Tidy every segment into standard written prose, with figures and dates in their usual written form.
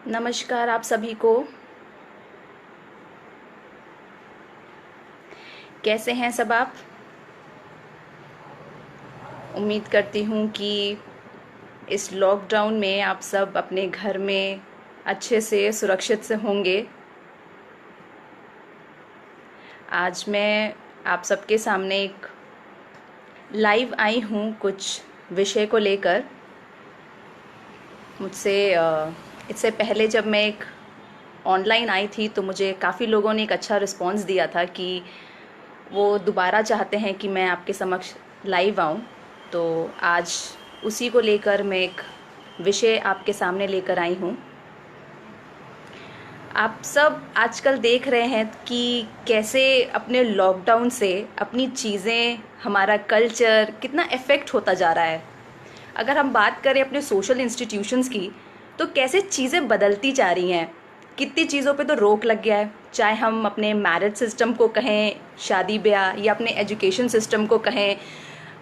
नमस्कार आप सभी को। कैसे हैं सब आप? उम्मीद करती हूँ कि इस लॉकडाउन में आप सब अपने घर में अच्छे से सुरक्षित से होंगे। आज मैं आप सबके सामने एक लाइव आई हूँ कुछ विषय को लेकर। मुझसे इससे पहले जब मैं एक ऑनलाइन आई थी तो मुझे काफ़ी लोगों ने एक अच्छा रिस्पॉन्स दिया था कि वो दोबारा चाहते हैं कि मैं आपके समक्ष लाइव आऊं। तो आज उसी को लेकर मैं एक विषय आपके सामने लेकर आई हूं। आप सब आजकल देख रहे हैं कि कैसे अपने लॉकडाउन से अपनी चीज़ें, हमारा कल्चर कितना इफ़ेक्ट होता जा रहा है। अगर हम बात करें अपने सोशल इंस्टीट्यूशंस की, तो कैसे चीज़ें बदलती जा रही हैं। कितनी चीज़ों पे तो रोक लग गया है, चाहे हम अपने मैरिज सिस्टम को कहें, शादी ब्याह, या अपने एजुकेशन सिस्टम को कहें,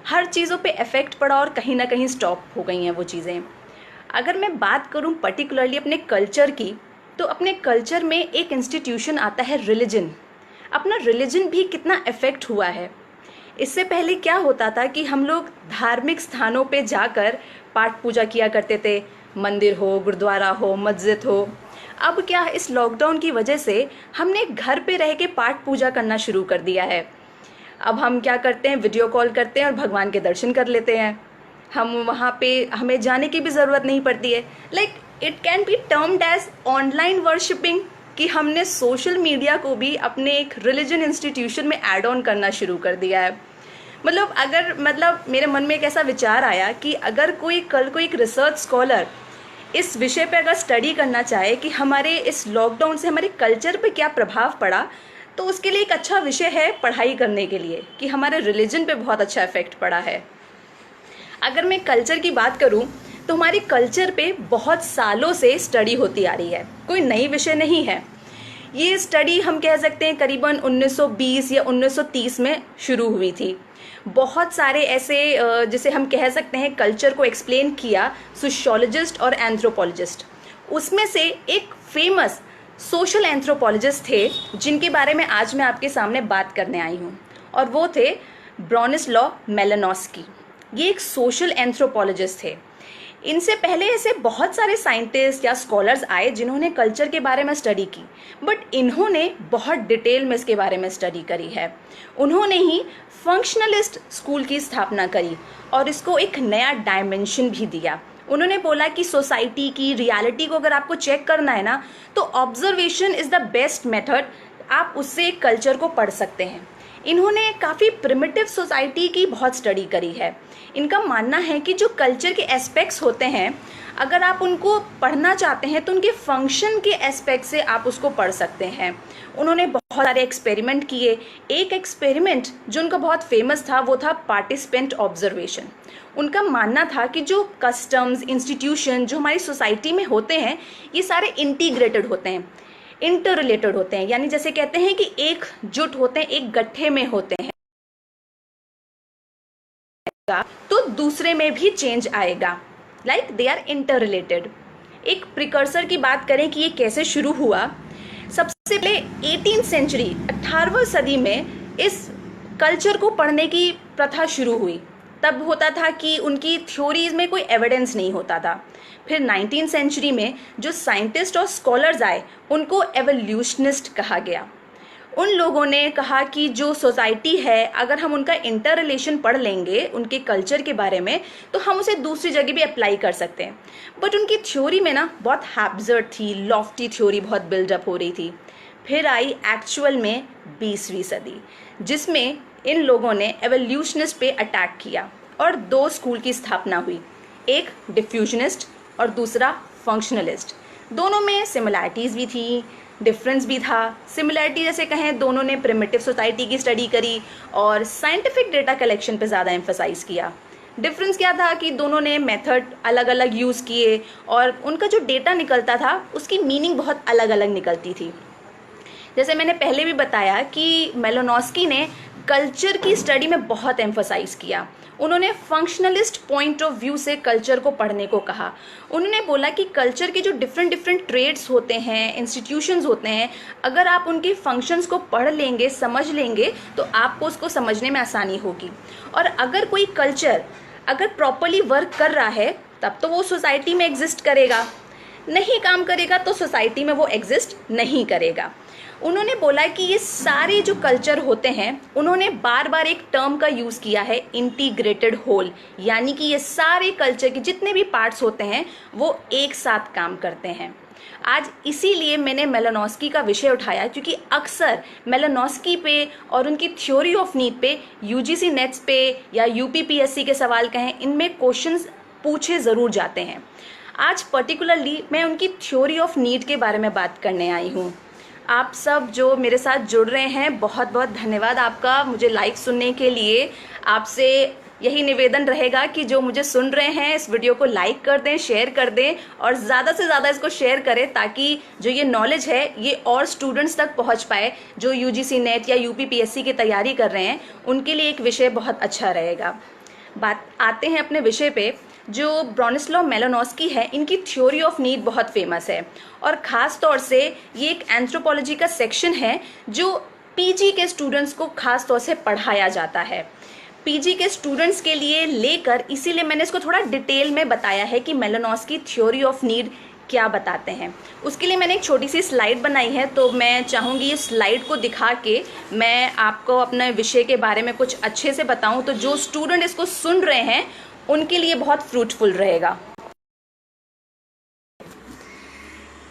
हर चीज़ों पे इफ़ेक्ट पड़ा और कहीं ना कहीं स्टॉप हो गई हैं वो चीज़ें। अगर मैं बात करूं पर्टिकुलरली अपने कल्चर की, तो अपने कल्चर में एक इंस्टीट्यूशन आता है रिलीजन। अपना रिलीजन भी कितना इफ़ेक्ट हुआ है। इससे पहले क्या होता था कि हम लोग धार्मिक स्थानों पे जाकर पाठ पूजा किया करते थे, मंदिर हो, गुरुद्वारा हो, मस्जिद हो। अब क्या, इस लॉकडाउन की वजह से हमने घर पे रह के पाठ पूजा करना शुरू कर दिया है। अब हम क्या करते हैं, वीडियो कॉल करते हैं और भगवान के दर्शन कर लेते हैं। हम वहाँ पे, हमें जाने की भी ज़रूरत नहीं पड़ती है। Like it can be termed as online worshipping, कि हमने सोशल मीडिया को भी अपने एक रिलीजन इंस्टीट्यूशन में ऐड ऑन करना शुरू कर दिया है। मतलब मेरे मन में एक ऐसा विचार आया कि अगर कोई कल को एक रिसर्च स्कॉलर इस विषय पे अगर स्टडी करना चाहे कि हमारे इस लॉकडाउन से हमारे कल्चर पे क्या प्रभाव पड़ा, तो उसके लिए एक अच्छा विषय है पढ़ाई करने के लिए कि हमारे रिलीजन पे बहुत अच्छा इफेक्ट पड़ा है। अगर मैं कल्चर की बात करूं, तो हमारे कल्चर पे बहुत सालों से स्टडी होती आ रही है, कोई नई विषय नहीं है। ये स्टडी हम कह सकते हैं करीबन 1920 या 1930 में शुरू हुई थी। बहुत सारे ऐसे जिसे हम कह सकते हैं कल्चर को एक्सप्लेन किया सोशियोलॉजिस्ट और एंथ्रोपोलॉजिस्ट। उसमें से एक फेमस सोशल एंथ्रोपोलॉजिस्ट थे जिनके बारे में आज मैं आपके सामने बात करने आई हूँ, और वो थे ब्रोनिस्लॉ मेलिनोस्की। ये एक सोशल एंथ्रोपोलॉजिस्ट थे। इनसे पहले ऐसे बहुत सारे साइंटिस्ट या स्कॉलर्स आए जिन्होंने कल्चर के बारे में स्टडी की, बट इन्होंने बहुत डिटेल में इसके बारे में स्टडी करी है। उन्होंने ही फंक्शनलिस्ट स्कूल की स्थापना करी और इसको एक नया डायमेंशन भी दिया। उन्होंने बोला कि सोसाइटी की रियलिटी को अगर आपको चेक करना है ना, तो observation is the best method. आप उससे कल्चर को पढ़ सकते हैं। इन्होंने काफ़ी प्रिमिटिव सोसाइटी की बहुत स्टडी करी है। इनका मानना है कि जो कल्चर के एस्पेक्ट्स होते हैं, अगर आप उनको पढ़ना चाहते हैं तो उनके फंक्शन के एस्पेक्ट से आप उसको पढ़ सकते हैं। उन्होंने बहुत सारे एक्सपेरिमेंट किए। एक एक्सपेरिमेंट जो उनका बहुत फेमस था वो था पार्टिसिपेंट ऑब्जर्वेशन। उनका मानना था कि जो कस्टम्स, इंस्टीट्यूशन जो हमारी सोसाइटी में होते हैं, ये सारे इंटीग्रेटेड होते हैं, इंटर रिलेटेड होते हैं। यानी जैसे कहते हैं कि एक जुट होते हैं, एक गट्ठे में होते हैं, तो दूसरे में भी चेंज आएगा। Like they are interrelated. एक प्रिकर्सर की बात करें कि ये कैसे शुरू हुआ, सबसे पहले 18वीं सेंचुरी, 18वीं सदी में इस कल्चर को पढ़ने की प्रथा शुरू हुई। तब होता था कि उनकी थ्योरीज में कोई एविडेंस नहीं होता था। फिर 19वीं सेंचुरी में जो साइंटिस्ट और स्कॉलर्स आए, उनको एवोल्यूशनिस्ट कहा गया। उन लोगों ने कहा कि जो सोसाइटी है, अगर हम उनका इंटर रिलेशन पढ़ लेंगे उनके कल्चर के बारे में, तो हम उसे दूसरी जगह भी अप्लाई कर सकते हैं। बट उनकी थ्योरी में ना बहुत हैब्सर्ड थी, लॉफ्टी थ्योरी बहुत बिल्डअप हो रही थी। फिर आई एक्चुअल में 20वीं सदी, जिसमें इन लोगों ने एवोल्यूशनिस्ट पे अटैक किया और दो स्कूल की स्थापना हुई, एक डिफ्यूजनिस्ट और दूसरा फंक्शनलिस्ट। दोनों में सिमिलैरिटीज़ भी थी, डिफरेंस भी था। सिमिलैरिटी जैसे कहें, दोनों ने प्रिमिटिव सोसाइटी की स्टडी करी और साइंटिफिक डेटा कलेक्शन पे ज़्यादा एम्फसाइज किया। डिफरेंस क्या था कि दोनों ने मेथड अलग अलग यूज़ किए और उनका जो डेटा निकलता था उसकी मीनिंग बहुत अलग अलग निकलती थी। जैसे मैंने पहले भी बताया कि मेलिनोस्की ने कल्चर की स्टडी में बहुत एम्फसाइज किया। उन्होंने फंक्शनलिस्ट पॉइंट ऑफ व्यू से कल्चर को पढ़ने को कहा। उन्होंने बोला कि कल्चर के जो डिफरेंट डिफरेंट ट्रेड्स होते हैं, इंस्टीट्यूशंस होते हैं, अगर आप उनके फंक्शंस को पढ़ लेंगे, समझ लेंगे, तो आपको उसको समझने में आसानी होगी। और अगर कोई कल्चर अगर प्रॉपरली वर्क कर रहा है तब तो वो सोसाइटी में एग्जिस्ट करेगा, नहीं काम करेगा तो सोसाइटी में वो एग्जिस्ट नहीं करेगा। उन्होंने बोला कि ये सारे जो कल्चर होते हैं, उन्होंने बार बार एक टर्म का यूज़ किया है, इंटीग्रेटेड होल, यानी कि ये सारे कल्चर के जितने भी पार्ट्स होते हैं वो एक साथ काम करते हैं। आज इसीलिए मैंने मेलानोस्की का विषय उठाया, क्योंकि अक्सर मेलानोस्की पे और उनकी थ्योरी ऑफ नीड पे यूजीसी नेट्स पे या यूपीपीएससी के सवाल कहें, इनमें क्वेश्चंस पूछे ज़रूर जाते हैं। आज पर्टिकुलरली मैं उनकी थ्योरी ऑफ नीड के बारे में बात करने आई हूँ। आप सब जो मेरे साथ जुड़ रहे हैं, बहुत बहुत धन्यवाद आपका मुझे लाइव सुनने के लिए। आपसे यही निवेदन रहेगा कि जो मुझे सुन रहे हैं इस वीडियो को लाइक कर दें, शेयर कर दें और ज़्यादा से ज़्यादा इसको शेयर करें, ताकि जो ये नॉलेज है ये और स्टूडेंट्स तक पहुंच पाए जो यूजीसी नेट या यूपीपीएससी की तैयारी कर रहे हैं। उनके लिए एक विषय बहुत अच्छा रहेगा। बात आते हैं अपने विषय पे। जो ब्रोनिस्लाव मेलानोस्की है, इनकी थ्योरी ऑफ नीड बहुत फेमस है और ख़ास तौर से ये एक एंथ्रोपोलॉजी का सेक्शन है जो पीजी के स्टूडेंट्स को ख़ास तौर से पढ़ाया जाता है। पीजी के स्टूडेंट्स के लिए लेकर, इसीलिए मैंने इसको थोड़ा डिटेल में बताया है कि मेलानोस्की थ्योरी ऑफ नीड क्या बताते हैं। उसके लिए मैंने एक छोटी सी स्लाइड बनाई है, तो मैं चाहूँगी इस स्लाइड को दिखा के मैं आपको अपने विषय के बारे में कुछ अच्छे से बताऊँ, तो जो स्टूडेंट इसको सुन रहे हैं उनके लिए बहुत फ्रूटफुल रहेगा।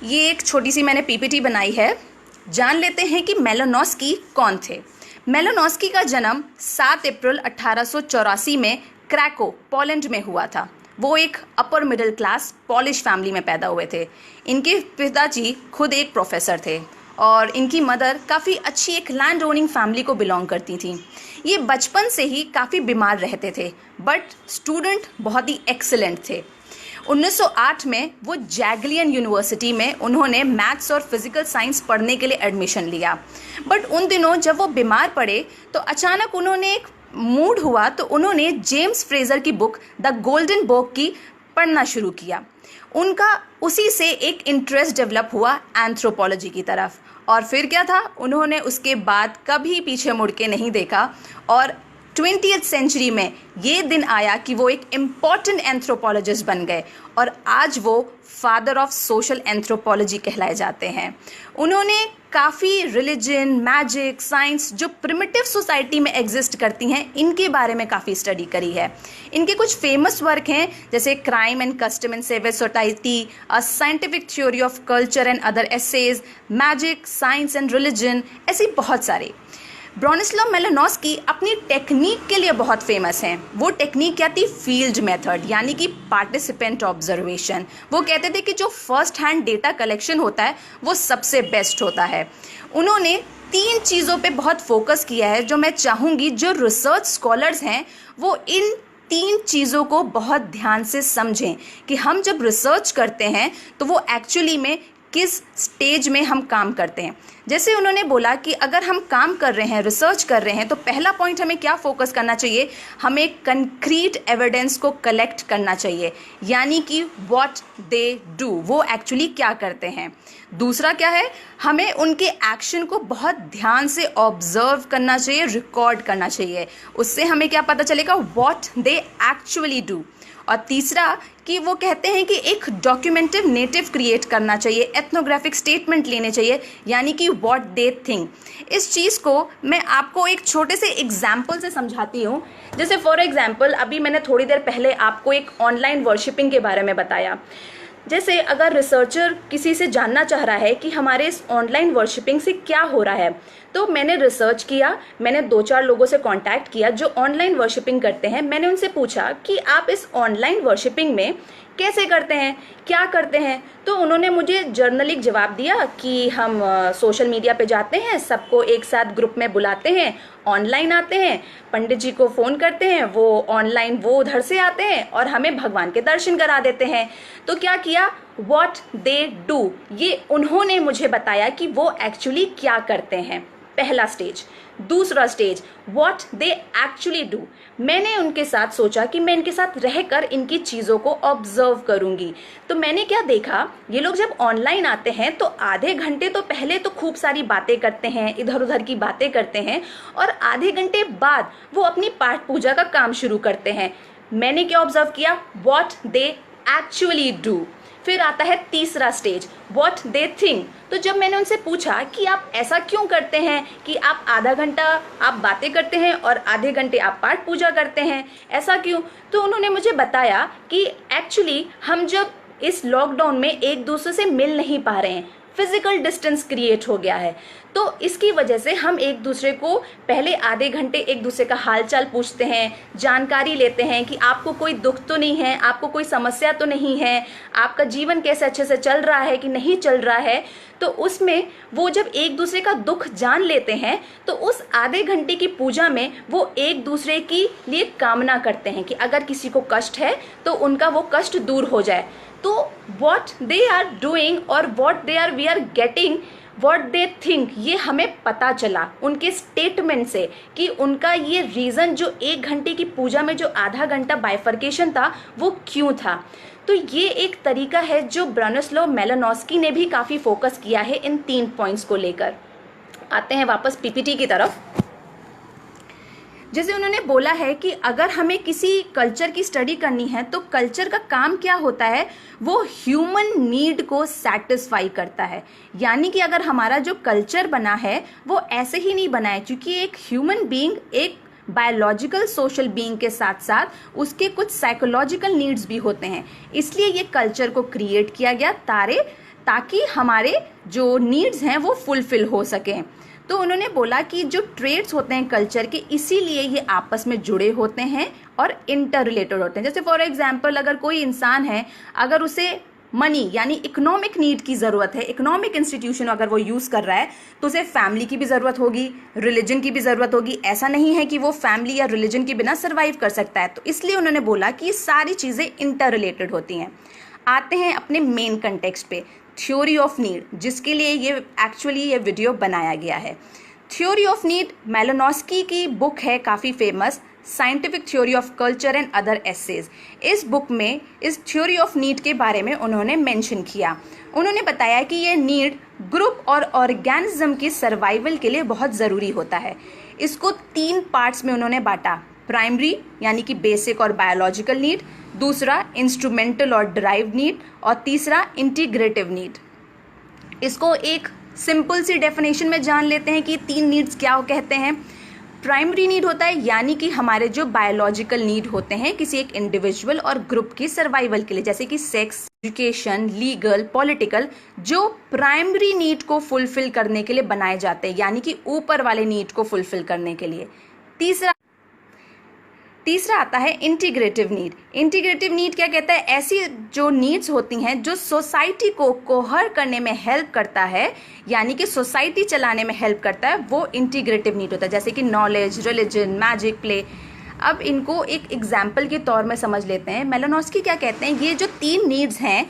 ये एक छोटी सी मैंने पीपीटी बनाई है। जान लेते हैं कि मेलानोस्की कौन थे। मेलानोस्की का जन्म 7 अप्रैल 1884 में क्रैको, पोलैंड में हुआ था। वो एक upper middle class polish family में पैदा हुए थे। इनके पिताजी खुद एक प्रोफेसर थे और इनकी मदर काफ़ी अच्छी एक लैंड ओनिंग फैमिली को बिलोंग करती थी। ये बचपन से ही काफ़ी बीमार रहते थे, बट स्टूडेंट बहुत ही एक्सीलेंट थे। 1908 में वो जैगलियन यूनिवर्सिटी में उन्होंने मैथ्स और फिजिकल साइंस पढ़ने के लिए एडमिशन लिया। बट उन दिनों जब वो बीमार पड़े तो अचानक उन्होंने एक मूड हुआ, तो उन्होंने जेम्स फ्रेजर की बुक द गोल्डन बुक की पढ़ना शुरू किया। उनका उसी से एक इंटरेस्ट डेवलप हुआ एंथ्रोपोलॉजी की तरफ, और फिर क्या था, उन्होंने उसके बाद कभी पीछे मुड़ के नहीं देखा। और 20th सेंचुरी में ये दिन आया कि वो एक इम्पॉर्टेंट एंथ्रोपोलॉजिस्ट बन गए और आज वो फादर ऑफ सोशल एंथ्रोपोलॉजी कहलाए जाते हैं। उन्होंने काफ़ी रिलीजन, मैजिक, साइंस जो प्रिमिटिव सोसाइटी में एग्जिस्ट करती हैं, इनके बारे में काफ़ी स्टडी करी है। इनके कुछ फेमस वर्क हैं जैसे crime and custom in savage society, a scientific theory of culture and other essays, magic, science and religion, ऐसी बहुत सारे। ब्रोनिस्लाव मेलानोस्की अपनी टेक्निक के लिए बहुत फेमस हैं। वो टेक्निक क्या थी? फील्ड मेथड, यानी कि पार्टिसिपेंट ऑब्जर्वेशन। वो कहते थे कि जो फर्स्ट हैंड डेटा कलेक्शन होता है वो सबसे बेस्ट होता है। उन्होंने 3 चीज़ों पे बहुत फोकस किया है, जो मैं चाहूँगी जो रिसर्च स्कॉलर्स हैं वो इन 3 चीज़ों को बहुत ध्यान से समझें कि हम जब रिसर्च करते हैं तो वो एक्चुअली में किस स्टेज में हम काम करते हैं। जैसे उन्होंने बोला कि अगर हम काम कर रहे हैं, रिसर्च कर रहे हैं, तो पहला पॉइंट हमें क्या फोकस करना चाहिए? हमें कंक्रीट एविडेंस को कलेक्ट करना चाहिए, यानी कि व्हाट दे डू, वो एक्चुअली क्या करते हैं। दूसरा क्या है? हमें उनके एक्शन को बहुत ध्यान से ऑब्जर्व करना चाहिए, रिकॉर्ड करना चाहिए। उससे हमें क्या पता चलेगा? What they actually do. और तीसरा कि वो कहते हैं कि एक डॉक्यूमेंटिव नेटिव क्रिएट करना चाहिए, एथनोग्राफिक स्टेटमेंट लेने चाहिए, यानी कि व्हाट दे थिंक। इस चीज़ को मैं आपको एक छोटे से एग्जाम्पल से समझाती हूँ। जैसे फॉर एग्जाम्पल, अभी मैंने थोड़ी देर पहले आपको एक ऑनलाइन वर्शिपिंग के बारे में बताया। जैसे अगर रिसर्चर किसी से जानना चाह रहा है कि हमारे इस ऑनलाइन वर्शिपिंग से क्या हो रहा है, तो मैंने रिसर्च किया, मैंने 2-4 लोगों से कांटेक्ट किया जो ऑनलाइन वर्शिपिंग करते हैं। मैंने उनसे पूछा कि आप इस ऑनलाइन वर्शिपिंग में कैसे करते हैं, क्या करते हैं। तो उन्होंने मुझे जर्नलिक जवाब दिया कि हम सोशल मीडिया पे जाते हैं, सबको एक साथ ग्रुप में बुलाते हैं, ऑनलाइन आते हैं, पंडित जी को फ़ोन करते हैं, वो ऑनलाइन वो उधर से आते हैं और हमें भगवान के दर्शन करा देते हैं। तो क्या किया? व्हाट दे डू, ये उन्होंने मुझे बताया कि वो एक्चुअली क्या करते हैं, पहला स्टेज। दूसरा stage, what they actually do. मैंने उनके साथ सोचा कि मैं इनके साथ रहकर इनकी चीज़ों को ऑब्जर्व करूंगी। तो मैंने क्या देखा, ये लोग जब ऑनलाइन आते हैं तो आधे घंटे तो पहले तो खूब सारी बातें करते हैं, इधर उधर की बातें करते हैं, और आधे घंटे बाद वो अपनी पाठ पूजा का काम शुरू करते हैं। मैंने क्या ऑब्जर्व किया, व्हाट दे एक्चुअली डू। फिर आता है तीसरा स्टेज, व्हाट दे थिंक। तो जब मैंने उनसे पूछा कि आप ऐसा क्यों करते हैं कि आप आधा घंटा आप बातें करते हैं और आधे घंटे आप पाठ पूजा करते हैं, ऐसा क्यों, तो उन्होंने मुझे बताया कि एक्चुअली हम जब इस लॉकडाउन में एक दूसरे से मिल नहीं पा रहे हैं, फिजिकल डिस्टेंस क्रिएट हो गया है, तो इसकी वजह से हम एक दूसरे को पहले आधे घंटे एक दूसरे का हालचाल पूछते हैं, जानकारी लेते हैं कि आपको कोई दुख तो नहीं है, आपको कोई समस्या तो नहीं है, आपका जीवन कैसे अच्छे से चल रहा है कि नहीं चल रहा है। तो उसमें वो जब एक दूसरे का दुख जान लेते हैं तो उस आधे घंटे की पूजा में वो एक दूसरे की लिए कामना करते हैं कि अगर किसी को कष्ट है तो उनका वो कष्ट दूर हो जाए। तो what they are doing और what they are we are getting what they think, ये हमें पता चला उनके स्टेटमेंट से कि उनका ये रीज़न जो एक घंटे की पूजा में जो आधा घंटा बाइफर्केशन था वो क्यों था। तो ये एक तरीका है जो ब्रानिस्लाव मेलिनोव्स्की ने भी काफ़ी फोकस किया है इन 3 पॉइंट्स को लेकर। आते हैं वापस पीपीटी की तरफ। जैसे उन्होंने बोला है कि अगर हमें किसी कल्चर की स्टडी करनी है तो कल्चर का काम क्या होता है, वो ह्यूमन नीड को सेटिस्फाई करता है। यानी कि अगर हमारा जो कल्चर बना है वो ऐसे ही नहीं बना है, क्योंकि एक ह्यूमन बीइंग एक बायोलॉजिकल सोशल बीइंग के साथ साथ उसके कुछ साइकोलॉजिकल नीड्स भी होते हैं। इसलिए ये कल्चर को क्रिएट किया गया ताकि हमारे जो नीड्स हैं वो फुलफिल हो सकें। तो उन्होंने बोला कि जो ट्रेड्स होते हैं कल्चर के, इसीलिए ये आपस में जुड़े होते हैं और इंटर रिलेटेड होते हैं। जैसे फॉर एग्जांपल अगर कोई इंसान है, अगर उसे मनी यानी इकोनॉमिक नीड की ज़रूरत है, इकोनॉमिक इंस्टीट्यूशन अगर वो यूज़ कर रहा है, तो उसे फैमिली की भी ज़रूरत होगी, रिलीजन की भी ज़रूरत होगी। ऐसा नहीं है कि वो फैमिली या रिलीजन के बिना सर्वाइव कर सकता है। तो इसलिए उन्होंने बोला कि ये सारी चीज़ें इंटर रिलेटेड होती हैं। आते हैं अपने मेन कंटेक्स्ट पे, थ्योरी ऑफ नीड, जिसके लिए ये वीडियो बनाया गया है। थ्योरी ऑफ नीड मेलिनोव्स्की की बुक है, काफ़ी famous, scientific theory of culture and other essays. इस बुक में इस थ्योरी ऑफ नीड के बारे में उन्होंने मेंशन किया। उन्होंने बताया कि ये नीड ग्रुप और ऑर्गेनिज्म की सर्वाइवल के लिए बहुत ज़रूरी होता है। इसको 3 पार्ट्स में उन्होंने बांटा, प्राइमरी यानी कि बेसिक और बायोलॉजिकल नीड, दूसरा इंस्ट्रूमेंटल और डिराइव्ड नीड, और तीसरा इंटीग्रेटिव नीड। इसको एक सिंपल सी डेफिनेशन में जान लेते हैं कि 3 नीड्स क्या कहते हैं। प्राइमरी नीड होता है यानी कि हमारे जो बायोलॉजिकल नीड होते हैं किसी एक इंडिविजुअल और ग्रुप की सर्वाइवल के लिए, जैसे कि सेक्स, एजुकेशन, लीगल, पॉलिटिकल, जो प्राइमरी नीड को फुलफिल करने के लिए बनाए जाते हैं, यानी कि ऊपर वाले नीड को फुलफिल करने के लिए। तीसरा आता है इंटीग्रेटिव नीड। इंटीग्रेटिव नीड क्या कहता है, ऐसी जो नीड्स होती हैं जो सोसाइटी को कोहर करने में हेल्प करता है, यानी कि सोसाइटी चलाने में हेल्प करता है, वो इंटीग्रेटिव नीड होता है। जैसे कि नॉलेज, रिलीजन, मैजिक, प्ले। अब इनको एक एग्जाम्पल के तौर में समझ लेते हैं। मेलिनोव्स्की क्या कहते हैं, ये जो 3 नीड्स हैं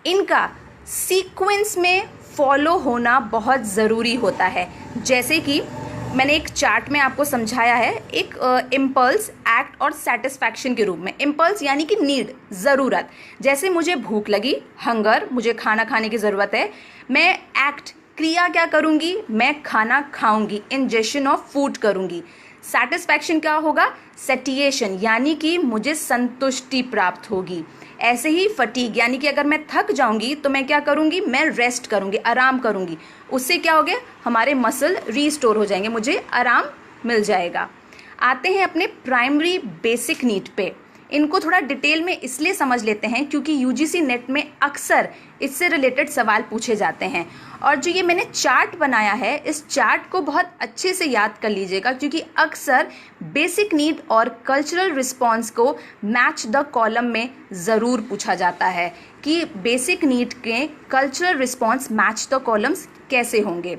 इनका सीक्वेंस में फॉलो होना बहुत ज़रूरी होता है। जैसे कि मैंने एक चार्ट में आपको समझाया है, एक इम्पल्स, एक्ट और सेटिस्फैक्शन के रूप में। इम्पल्स यानी कि नीड, ज़रूरत, जैसे मुझे भूख लगी, हंगर, मुझे खाना खाने की ज़रूरत है, मैं एक्ट, क्रिया क्या करूँगी, मैं खाना खाऊंगी, इंजेशन ऑफ फूड करूँगी। सेटिस्फैक्शन क्या होगा, सेटिएशन, यानी कि मुझे संतुष्टि प्राप्त होगी। ऐसे ही फटीग, यानी कि अगर मैं थक जाऊंगी तो मैं क्या करूंगी, मैं रेस्ट करूंगी, आराम करूंगी। उससे क्या हो गया, हमारे मसल रीस्टोर हो जाएंगे, मुझे आराम मिल जाएगा। आते हैं अपने प्राइमरी बेसिक नीड पे। इनको थोड़ा डिटेल में इसलिए समझ लेते हैं क्योंकि यूजीसी नेट में अक्सर इससे रिलेटेड सवाल पूछे जाते हैं। और जो ये मैंने चार्ट बनाया है, इस चार्ट को बहुत अच्छे से याद कर लीजिएगा, क्योंकि अक्सर बेसिक नीड और कल्चरल रिस्पॉन्स को मैच द कॉलम में ज़रूर पूछा जाता है कि बेसिक नीड के cultural response match the columns कैसे होंगे।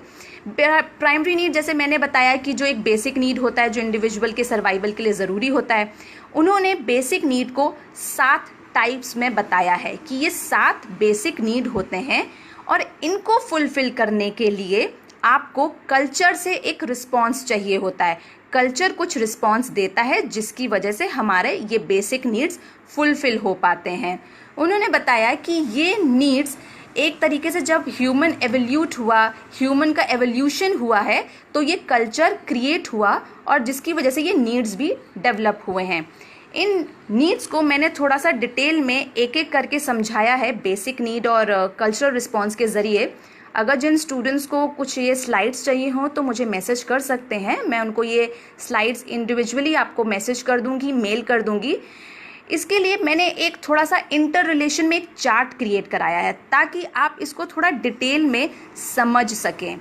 प्राइमरी नीड, जैसे मैंने बताया कि जो एक बेसिक नीड होता है जो इंडिविजुअल के सर्वाइवल के लिए ज़रूरी होता है, उन्होंने बेसिक नीड को 7 टाइप्स में बताया है कि ये 7 बेसिक नीड होते हैं और इनको फुलफिल करने के लिए आपको कल्चर से एक रिस्पॉन्स चाहिए होता है। कल्चर कुछ रिस्पॉन्स देता है जिसकी वजह से हमारे ये बेसिक नीड्स फुलफिल हो पाते हैं। उन्होंने बताया कि ये नीड्स एक तरीके से जब ह्यूमन एवोल्यूट हुआ, ह्यूमन का एवोल्यूशन हुआ है, तो ये कल्चर क्रिएट हुआ और जिसकी वजह से ये नीड्स भी डेवलप हुए हैं। इन नीड्स को मैंने थोड़ा सा डिटेल में एक एक करके समझाया है बेसिक नीड और कल्चरल रिस्पॉन्स के ज़रिए। अगर जिन स्टूडेंट्स को कुछ ये स्लाइड्स चाहिए हों तो मुझे मैसेज कर सकते हैं, मैं उनको ये स्लाइड्स इंडिविजुअली आपको मैसेज कर दूंगी, मेल कर दूंगी। इसके लिए मैंने एक थोड़ा सा इंटर रिलेशन में एक चार्ट क्रिएट कराया है ताकि आप इसको थोड़ा डिटेल में समझ सकें।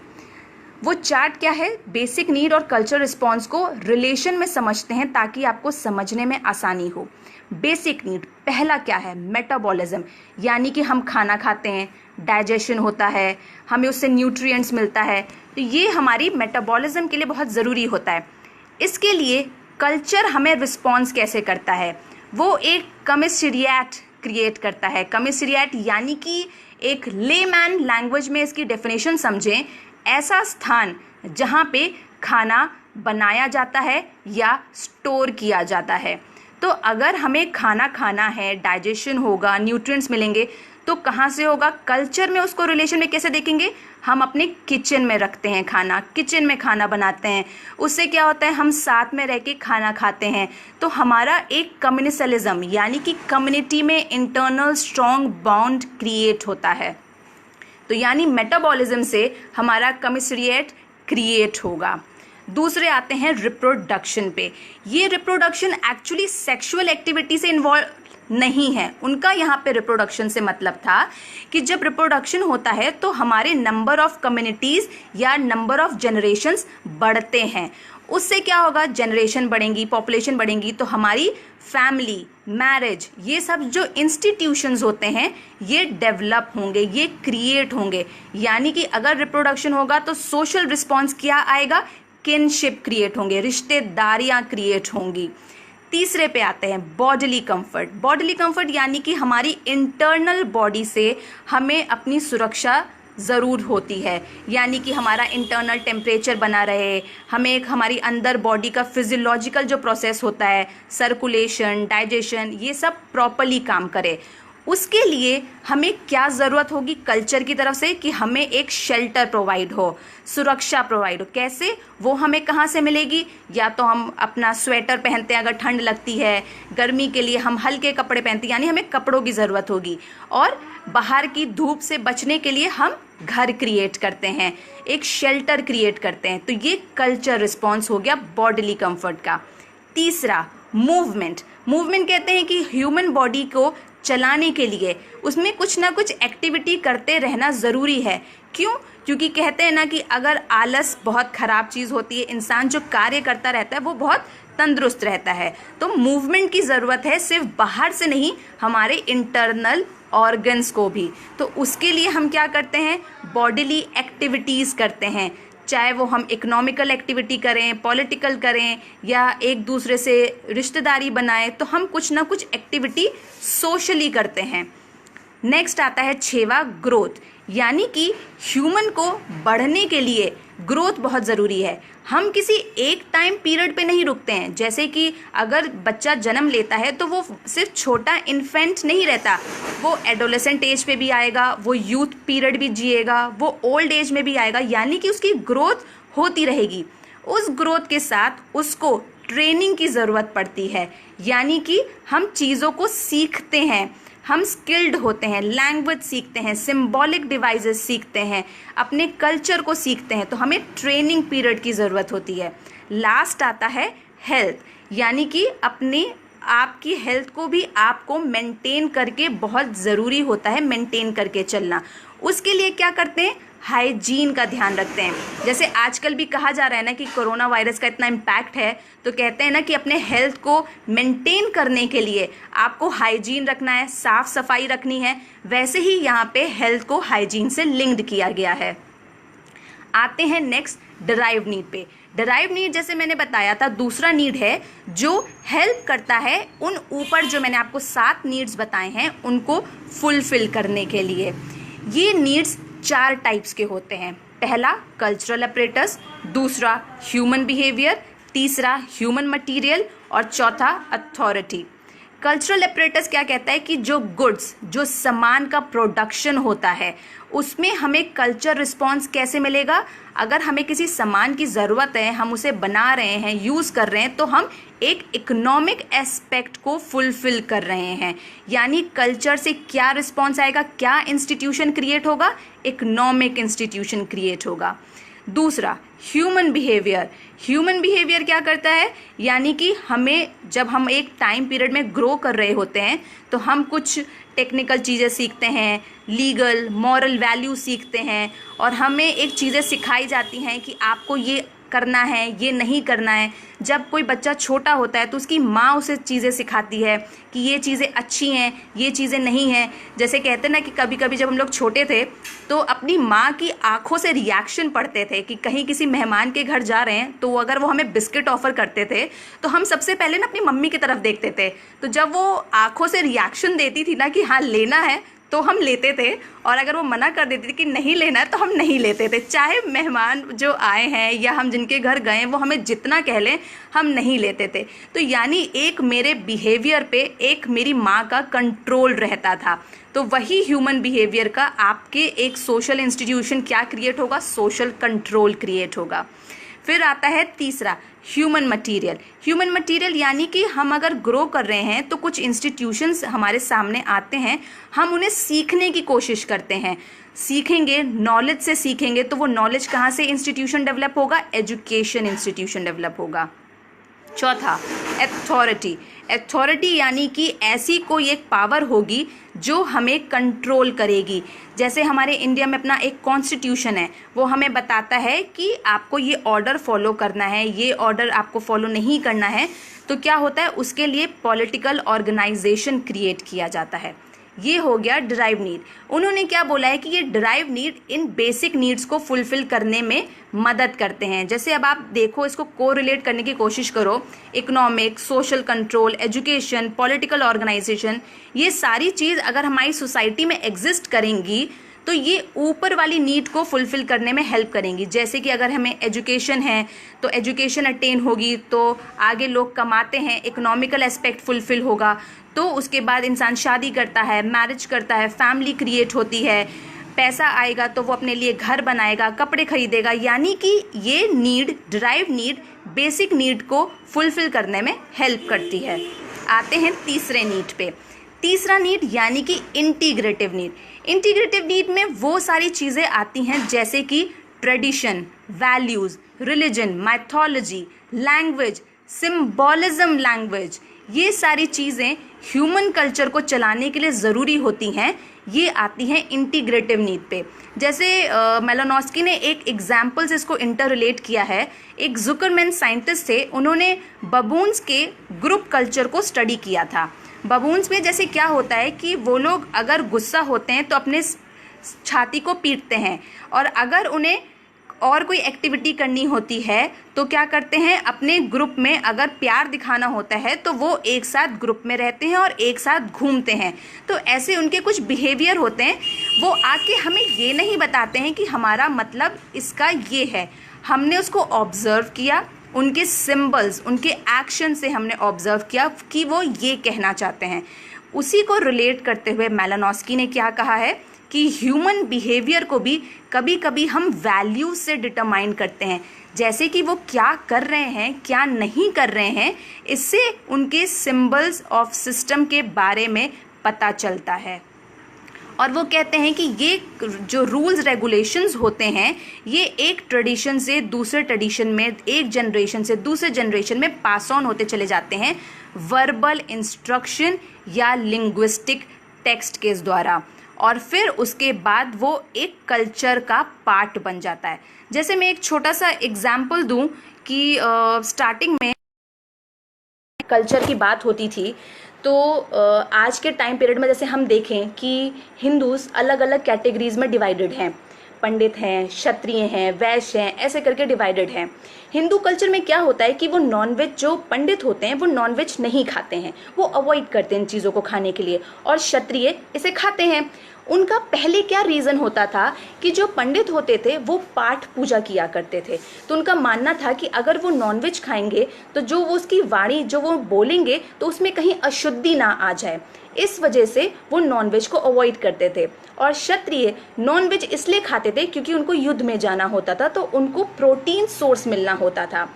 वो चार्ट क्या है, बेसिक नीड और कल्चरल रिस्पॉन्स को रिलेशन में समझते हैं ताकि आपको समझने में आसानी हो। बेसिक नीड पहला क्या है, मेटाबॉलिज्म, यानी कि हम खाना खाते हैं, डाइजेशन होता है, हमें उससे न्यूट्रिएंट्स मिलता है, तो ये हमारी मेटाबॉलिज्म के लिए बहुत ज़रूरी होता है। इसके लिए कल्चर हमें रिस्पॉन्स कैसे करता है, वो एक कमिसरिएट क्रिएट करता है। कमिसरिएट यानी कि एक लेमैन लैंग्वेज में इसकी डेफिनेशन समझें, ऐसा स्थान जहाँ पे खाना बनाया जाता है या स्टोर किया जाता है। तो अगर हमें खाना खाना है, डाइजेशन होगा, न्यूट्रिएंट्स मिलेंगे, तो कहाँ से होगा, कल्चर में उसको रिलेशन में कैसे देखेंगे, हम अपने किचन में रखते हैं खाना, किचन में खाना बनाते हैं, उससे क्या होता है, हम साथ में रह के खाना खाते हैं, तो हमारा एक कम्युनिसलिज्म यानी कि कम्युनिटी में इंटरनल स्ट्रॉन्ग बॉन्ड क्रिएट होता है। तो यानी मेटाबॉलिज्म से हमारा कमिसरिएट क्रिएट होगा। दूसरे आते हैं रिप्रोडक्शन पे। ये रिप्रोडक्शन एक्चुअली सेक्सुअल एक्टिविटी से इन्वॉल्व नहीं है, उनका यहाँ पे रिप्रोडक्शन से मतलब था कि जब रिप्रोडक्शन होता है तो हमारे नंबर ऑफ कम्युनिटीज़ या नंबर ऑफ जनरेशन्स बढ़ते हैं। उससे क्या होगा, जनरेशन बढ़ेंगी, पॉपुलेशन बढ़ेंगी, तो हमारी फैमिली, मैरिज, ये सब जो इंस्टीट्यूशंस होते हैं ये डेवलप होंगे, ये क्रिएट होंगे। यानी कि अगर रिप्रोडक्शन होगा तो सोशल रिस्पॉन्स क्या आएगा, किनशिप क्रिएट होंगे, रिश्तेदारियाँ क्रिएट होंगी। तीसरे पे आते हैं बॉडीली कंफर्ट। बॉडीली कंफर्ट यानी कि हमारी इंटरनल बॉडी से हमें अपनी सुरक्षा ज़रूर होती है, यानी कि हमारा इंटरनल टेम्परेचर बना रहे, हमें एक हमारी अंदर बॉडी का फिजियोलॉजिकल जो प्रोसेस होता है, सर्कुलेशन, डाइजेशन, ये सब प्रॉपरली काम करे। उसके लिए हमें क्या ज़रूरत होगी कल्चर की तरफ से, कि हमें एक शेल्टर प्रोवाइड हो, सुरक्षा प्रोवाइड हो। कैसे, वो हमें कहाँ से मिलेगी, या तो हम अपना स्वेटर पहनते हैं अगर ठंड लगती है, गर्मी के लिए हम हल्के कपड़े पहनते हैं, यानी हमें कपड़ों की ज़रूरत होगी, और बाहर की धूप से बचने के लिए हम घर क्रिएट करते हैं, एक शेल्टर क्रिएट करते हैं। तो ये कल्चर रिस्पॉन्स हो गया बॉडीली कंफर्ट का। तीसरा मूवमेंट। मूवमेंट कहते हैं कि ह्यूमन बॉडी को चलाने के लिए उसमें कुछ ना कुछ एक्टिविटी करते रहना ज़रूरी है। क्यों, क्योंकि कहते हैं ना कि अगर आलस बहुत ख़राब चीज़ होती है, इंसान जो कार्य करता रहता है वो बहुत तंदुरुस्त रहता है। तो मूवमेंट की ज़रूरत है, सिर्फ बाहर से नहीं, हमारे इंटरनल ऑर्गन्स को भी। तो उसके लिए हम क्या करते हैं, बॉडीली एक्टिविटीज़ करते हैं, चाहे वो हम इकोनॉमिकल एक्टिविटी करें, पॉलिटिकल करें, या एक दूसरे से रिश्तेदारी बनाएं, तो हम कुछ ना कुछ एक्टिविटी सोशली करते हैं। नेक्स्ट आता है 6वां ग्रोथ, यानी कि ह्यूमन को बढ़ने के लिए ग्रोथ बहुत ज़रूरी है। हम किसी एक टाइम पीरियड पे नहीं रुकते हैं। जैसे कि अगर बच्चा जन्म लेता है तो वो सिर्फ छोटा इन्फेंट नहीं रहता, वो एडोलेसेंट एज पे भी आएगा, वो यूथ पीरियड भी जिएगा, वो ओल्ड एज में भी आएगा, यानी कि उसकी ग्रोथ होती रहेगी। उस ग्रोथ के साथ उसको ट्रेनिंग की ज़रूरत पड़ती है, यानी कि हम चीज़ों को सीखते हैं, हम स्किल्ड होते हैं, लैंग्वेज सीखते हैं, सिंबॉलिक डिवाइसेस सीखते हैं, अपने कल्चर को सीखते हैं, तो हमें ट्रेनिंग पीरियड की ज़रूरत होती है। लास्ट आता है हेल्थ, यानी कि अपने आपकी हेल्थ को भी आपको मेंटेन करके बहुत ज़रूरी होता है, मेंटेन करके चलना। उसके लिए क्या करते हैं, हाइजीन का ध्यान रखते हैं। जैसे आजकल भी कहा जा रहा है ना कि कोरोना वायरस का इतना इम्पैक्ट है, तो कहते हैं ना कि अपने हेल्थ को मेंटेन करने के लिए आपको हाइजीन रखना है, साफ़ सफाई रखनी है। वैसे ही यहाँ पे हेल्थ को हाइजीन से लिंक्ड किया गया है। आते हैं नेक्स्ट डिराइव नीड पे। डिराइव नीड जैसे मैंने बताया था दूसरा नीड है जो हेल्प करता है उन ऊपर जो मैंने आपको 7 नीड्स बताए हैं उनको फुलफिल करने के लिए। ये नीड्स 4 टाइप्स के होते हैं। पहला कल्चरल अपरेटस, दूसरा ह्यूमन बिहेवियर, तीसरा ह्यूमन मटेरियल और चौथा अथॉरिटी। कल्चरल अपरेटस क्या कहता है कि जो गुड्स, जो सामान का प्रोडक्शन होता है, उसमें हमें कल्चर रिस्पॉन्स कैसे मिलेगा। अगर हमें किसी सामान की ज़रूरत है, हम उसे बना रहे हैं, यूज़ कर रहे हैं, तो हम एक इकोनॉमिक एस्पेक्ट को फुलफिल कर रहे हैं। यानी कल्चर से क्या रिस्पॉन्स आएगा, क्या इंस्टीट्यूशन क्रिएट होगा, इकोनॉमिक इंस्टीट्यूशन क्रिएट होगा। दूसरा ह्यूमन बिहेवियर। ह्यूमन बिहेवियर क्या करता है, यानी कि हमें जब हम एक टाइम पीरियड में ग्रो कर रहे होते हैं तो हम कुछ टेक्निकल चीज़ें सीखते हैं, लीगल मॉरल वैल्यू सीखते हैं, और हमें एक चीज़ें सिखाई जाती हैं कि आपको ये करना है, ये नहीं करना है। जब कोई बच्चा छोटा होता है तो उसकी माँ उसे चीज़ें सिखाती है कि ये चीज़ें अच्छी हैं, ये चीज़ें नहीं हैं। जैसे कहते हैं ना कि कभी कभी जब हम लोग छोटे थे तो अपनी माँ की आंखों से रिएक्शन पढ़ते थे कि कहीं किसी मेहमान के घर जा रहे हैं तो अगर वो हमें बिस्किट ऑफर करते थे तो हम सबसे पहले ना अपनी मम्मी की तरफ देखते थे। तो जब वो आंखों से रिएक्शन देती थी ना कि हाँ लेना है, तो हम लेते थे, और अगर वो मना कर देती थी कि नहीं लेना है तो हम नहीं लेते थे। चाहे मेहमान जो आए हैं या हम जिनके घर गए वो हमें जितना कह लें, हम नहीं लेते थे। तो यानी एक मेरे बिहेवियर पे एक मेरी माँ का कंट्रोल रहता था। तो वही ह्यूमन बिहेवियर का आपके एक सोशल इंस्टीट्यूशन क्या क्रिएट होगा, सोशल कंट्रोल क्रिएट होगा। फिर आता है तीसरा ह्यूमन मटेरियल। ह्यूमन मटेरियल यानी कि हम अगर ग्रो कर रहे हैं तो कुछ इंस्टीट्यूशंस हमारे सामने आते हैं, हम उन्हें सीखने की कोशिश करते हैं। सीखेंगे, नॉलेज से सीखेंगे, तो वो नॉलेज कहाँ से इंस्टीट्यूशन डेवलप होगा, एजुकेशन इंस्टीट्यूशन डेवलप होगा। चौथा अथॉरिटी। अथॉरिटी यानी कि ऐसी कोई एक पावर होगी जो हमें कंट्रोल करेगी। जैसे हमारे इंडिया में अपना एक कॉन्स्टिट्यूशन है, वो हमें बताता है कि आपको ये ऑर्डर फॉलो करना है, ये ऑर्डर आपको फॉलो नहीं करना है। तो क्या होता है, उसके लिए पॉलिटिकल ऑर्गेनाइजेशन क्रिएट किया जाता है। ये हो गया डिराइव नीड। उन्होंने क्या बोला है कि ये derive need in basic needs को फुलफिल करने में मदद करते हैं। जैसे अब आप देखो, इसको कोरिलेट करने की कोशिश करो, economic, social control, education, political organization, ये सारी चीज़ अगर हमारी सोसाइटी में एग्जिस्ट करेंगी तो ये ऊपर वाली नीड को फुलफिल करने में हेल्प करेंगी। जैसे कि अगर हमें एजुकेशन है तो एजुकेशन अटेन होगी तो आगे लोग कमाते हैं, इकोनॉमिकल एस्पेक्ट फुलफिल होगा, तो उसके बाद इंसान शादी करता है, मैरिज करता है, फैमिली क्रिएट होती है, पैसा आएगा तो वो अपने लिए घर बनाएगा, कपड़े खरीदेगा। यानी कि ये need, derive need, basic need को फुलफिल करने में हेल्प करती है। आते हैं तीसरे नीड पे। तीसरा नीड यानी कि इंटीग्रेटिव नीड। इंटीग्रेटिव नीड में वो सारी चीज़ें आती हैं जैसे कि tradition, values, religion, mythology, language, symbolism language, ये सारी चीज़ें ह्यूमन कल्चर को चलाने के लिए ज़रूरी होती हैं। ये आती हैं इंटीग्रेटिव नीड पे। जैसे मेलानोस्की ने एक एग्जाम्पल से इसको इंटर रिलेट किया है। एक जुकरमैन साइंटिस्ट थे, उन्होंने बबून्स के ग्रुप कल्चर को स्टडी किया था। बबून्स में जैसे क्या होता है कि वो लोग अगर गुस्सा होते हैं तो अपने छाती को पीटते हैं, और अगर उन्हें और कोई एक्टिविटी करनी होती है तो क्या करते हैं, अपने ग्रुप में अगर प्यार दिखाना होता है तो वो एक साथ ग्रुप में रहते हैं और एक साथ घूमते हैं। तो ऐसे उनके कुछ बिहेवियर होते हैं, वो आके हमें ये नहीं बताते हैं कि हमारा मतलब इसका ये है। हमने उसको ऑब्जर्व किया, उनके सिंबल्स, उनके एक्शन से हमने ऑब्जर्व किया कि वो ये कहना चाहते हैं। उसी को रिलेट करते हुए मेलानोस्की ने क्या कहा है कि ह्यूमन बिहेवियर को भी कभी कभी हम वैल्यूज से डिटरमाइन करते हैं। जैसे कि वो क्या कर रहे हैं, क्या नहीं कर रहे हैं, इससे उनके सिंबल्स ऑफ सिस्टम के बारे में पता चलता है। और वो कहते हैं कि ये जो रूल्स रेगुलेशंस होते हैं, ये एक ट्रेडिशन से दूसरे ट्रेडिशन में, एक जनरेशन से दूसरे जनरेशन में पास ऑन होते चले जाते हैं, वर्बल इंस्ट्रक्शन या लिंग्विस्टिक टेक्स्ट के द्वारा, और फिर उसके बाद वो एक कल्चर का पार्ट बन जाता है। जैसे मैं एक छोटा सा एग्जाम्पल दूं कि स्टार्टिंग में कल्चर की बात होती थी, तो आज के टाइम पीरियड में जैसे हम देखें कि हिंदूज़ अलग अलग कैटेगरीज़ में डिवाइडेड हैं। पंडित हैं, क्षत्रिय हैं, वैश्य हैं, ऐसे करके डिवाइडेड हैं। हिंदू कल्चर में क्या होता है कि वो नॉनवेज, जो पंडित होते हैं वो नॉनवेज नहीं खाते हैं, वो अवॉइड करते हैं इन चीज़ों को खाने के लिए, और क्षत्रिय इसे खाते हैं। उनका पहले क्या रीज़न होता था कि जो पंडित होते थे वो पाठ पूजा किया करते थे, तो उनका मानना था कि अगर वो नॉनवेज खाएंगे तो जो वो उसकी वाणी जो वो बोलेंगे तो उसमें कहीं अशुद्धि ना आ जाए, इस वजह से वो नॉनवेज को अवॉइड करते थे। और क्षत्रिय नॉनवेज इसलिए खाते थे क्योंकि उनको युद्ध में जाना होता था, तो उनको प्रोटीन सोर्स मिलना होता था।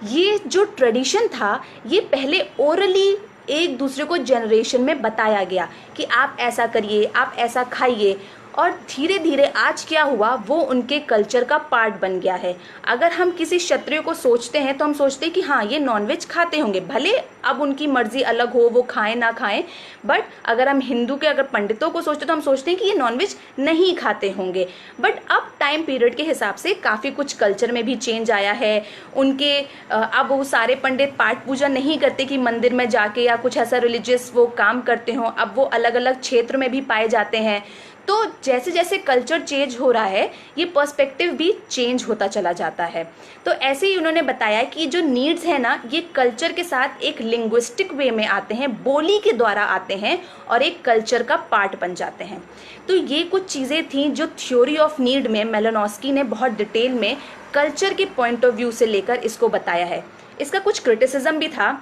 ये जो ट्रेडिशन था ये पहले ओरली एक दूसरे को जनरेशन में बताया गया कि आप ऐसा करिए, आप ऐसा खाइए, और धीरे धीरे आज क्या हुआ वो उनके कल्चर का पार्ट बन गया है। अगर हम किसी क्षत्रिय को सोचते हैं तो हम सोचते हैं कि हाँ ये नॉनवेज खाते होंगे, भले अब उनकी मर्जी अलग हो, वो खाएं ना खाएं, बट अगर हम हिंदू के अगर पंडितों को सोचते तो हम सोचते हैं कि ये नॉनवेज नहीं खाते होंगे। बट अब टाइम पीरियड के हिसाब से काफ़ी कुछ कल्चर में भी चेंज आया है। उनके अब वो सारे पंडित पाठ पूजा नहीं करते कि मंदिर में जाके या कुछ ऐसा रिलीजियस वो काम करते हों, अब वो अलग अलग क्षेत्र में भी पाए जाते हैं। तो जैसे जैसे कल्चर चेंज हो रहा है ये पर्सपेक्टिव भी चेंज होता चला जाता है। तो ऐसे ही उन्होंने बताया कि जो नीड्स है ना ये कल्चर के साथ एक लिंग्विस्टिक वे में आते हैं, बोली के द्वारा आते हैं और एक कल्चर का पार्ट बन जाते हैं। तो ये कुछ चीज़ें थी जो थ्योरी ऑफ नीड में मेलानोस्की ने बहुत डिटेल में कल्चर के पॉइंट ऑफ व्यू से लेकर इसको बताया है। इसका कुछ क्रिटिसिज्म भी था।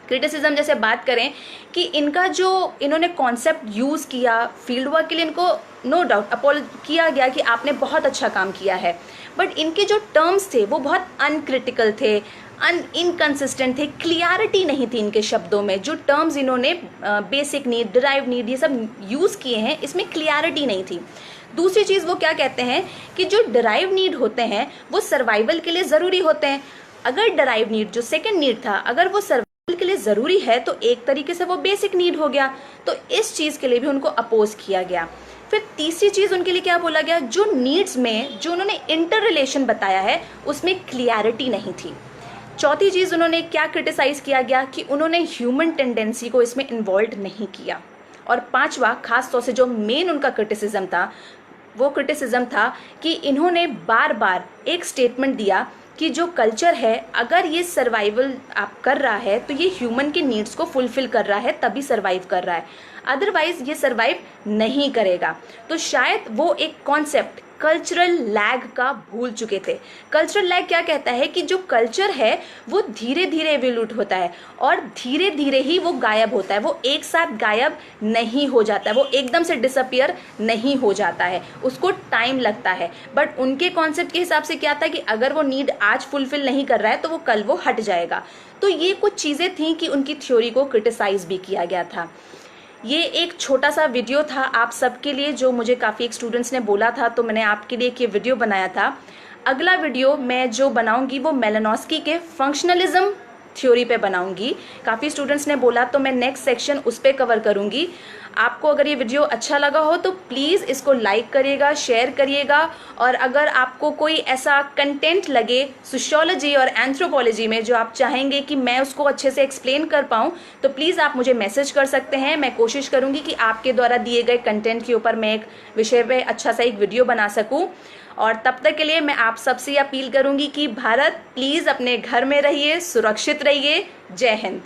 क्रिटिसिज्म जैसे बात करें कि इनका जो इन्होंने कॉन्सेप्ट यूज़ किया फील्ड वर्क के लिए, इनको नो डाउट अपॉल किया गया कि आपने बहुत अच्छा काम किया है, बट इनके जो टर्म्स थे वो बहुत अनक्रिटिकल थे, इनकन्सिस्टेंट थे, क्लियरिटी नहीं थी इनके शब्दों में। जो टर्म्स इन्होंने बेसिक नीड, डिराइव नीड ये सब यूज़ किए हैं इसमें क्लियरिटी नहीं थी। दूसरी चीज़ वो क्या कहते हैं कि जो डिराइव नीड होते हैं वो सर्वाइवल के लिए ज़रूरी होते हैं। अगर डिराइव नीड जो सेकेंड नीड था अगर वो के लिए ज़रूरी है तो एक तरीके से वो बेसिक नीड हो गया, तो इस चीज़ के लिए भी उनको अपोज किया गया। फिर तीसरी चीज़ उनके लिए क्या बोला गया, जो नीड्स में जो उन्होंने इंटर रिलेशन बताया है उसमें क्लियरिटी नहीं थी। चौथी चीज़ उन्होंने क्या क्रिटिसाइज किया गया कि उन्होंने ह्यूमन टेंडेंसी को इसमें इन्वॉल्व नहीं किया। और पांचवा खास तौर से जो मेन उनका क्रिटिसिज्म था वो क्रिटिसिज्म था कि इन्होंने बार बार एक स्टेटमेंट दिया कि जो कल्चर है अगर ये सर्वाइवल आप कर रहा है तो ये ह्यूमन के नीड्स को फुलफिल कर रहा है तभी सर्वाइव कर रहा है, अदरवाइज ये सर्वाइव नहीं करेगा। तो शायद वो एक कॉन्सेप्ट कल्चरल लैग का भूल चुके थे। कल्चरल लैग क्या कहता है कि जो कल्चर है वो धीरे धीरे एवोल्यूट होता है और धीरे धीरे ही वो गायब होता है, वो एक साथ गायब नहीं हो जाता है, वो एकदम से डिसअपियर नहीं हो जाता है, उसको टाइम लगता है। बट उनके कॉन्सेप्ट के हिसाब से क्या था कि अगर वो नीड आज फुलफिल नहीं कर रहा है तो वो कल वो हट जाएगा। तो ये कुछ चीज़ें थी कि उनकी थ्योरी को क्रिटिसाइज भी किया गया था। ये एक छोटा सा वीडियो था आप सबके लिए, जो मुझे काफ़ी एक स्टूडेंट्स ने बोला था तो मैंने आपके लिए एक ये वीडियो बनाया था। अगला वीडियो मैं जो बनाऊंगी वो मेलानोस्की के फंक्शनलिज्म थ्योरी पे बनाऊंगी। काफ़ी स्टूडेंट्स ने बोला तो मैं नेक्स्ट सेक्शन उस पर कवर करूंगी। आपको अगर ये वीडियो अच्छा लगा हो तो प्लीज़ इसको लाइक करिएगा, शेयर करिएगा, और अगर आपको कोई ऐसा कंटेंट लगे सोशियोलॉजी और एंथ्रोपोलॉजी में जो आप चाहेंगे कि मैं उसको अच्छे से एक्सप्लेन कर पाऊँ तो प्लीज़ आप मुझे मैसेज कर सकते हैं। मैं कोशिश करूँगी कि आपके द्वारा दिए गए कंटेंट के ऊपर मैं एक विषय पे अच्छा सा एक वीडियो बना सकूँ। और तब तक के लिए मैं आप सबसे अपील करूँगी कि भारत प्लीज़ अपने घर में रहिए, सुरक्षित रहिए। जय हिंद।